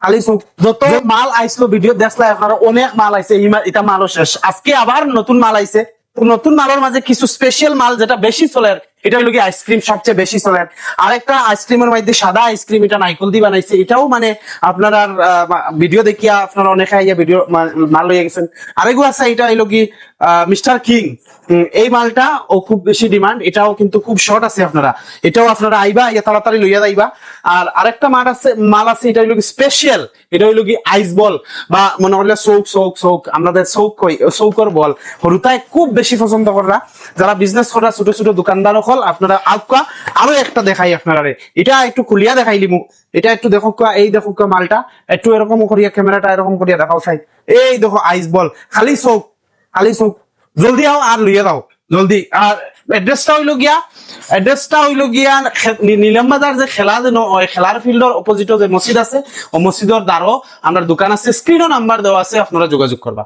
খালি চৌক যত মাল আইসলো ভিডিও দেখলা আপনারা অনেক মাল আইছে এটা মালও শেষ আজকে আবার নতুন মাল আইছে নতুন মালের মাঝে কিছু স্পেশাল মাল যেটা বেশি চলে এটা হলো কি আইসক্রিম সবচেয়ে বেশি চলে আরেকটা আইসক্রিমের মধ্যে সাদা আইসক্রিম এটা নাইকল দিয়ে বানাইছে এটাও মানে আপনারা ভিডিও দেখিয়া আপনারা অনেকে আইয়া ভিডিও মাল লইয়া গেছেন আরেকও আছে এটা হলো কি মিস্টার কিং এই মালটা ও খুব বেশি ডিমান্ড এটাও কিন্তু খুব শর্ট আছে আপনারা এটাও আপনারা আইবা ইয়া তাড়াতাড়ি লইয়া যাইবা আর আরেকটা মাল আছে এটা হলো কি স্পেশাল এটা হলো কি আইস বল বা মনে হলে চৌক আমাদের চৌকর বল হরুতায় খুব বেশি পছন্দ করা যারা বিজনেস করা ছোট ছোট দোকানদার হল আপনারা আউকা আরো একটা দেখাই আপনারা এটা একটু খুলিয়া দেখাইলি মুখ এটা একটু দেখো এই দেখো মালটা একটু এরকম করিয়া ক্যামেরাটা এরকম করিয়া দেখাও চাই এই দেখো আইস বল খালি চৌক জলদি আও আর লইয়া দাও জলদি আর অ্যাড্রেসটা হইল গিয়া নীলম বাজার যে খেলার ফিল্ডের অপোজিটে যে মসজিদ আছে ও মসজিদের দ্বারও আমার দোকান আছে স্ক্রিনও নাম্বার দেওয়া আছে আপনারা যোগাযোগ করবা।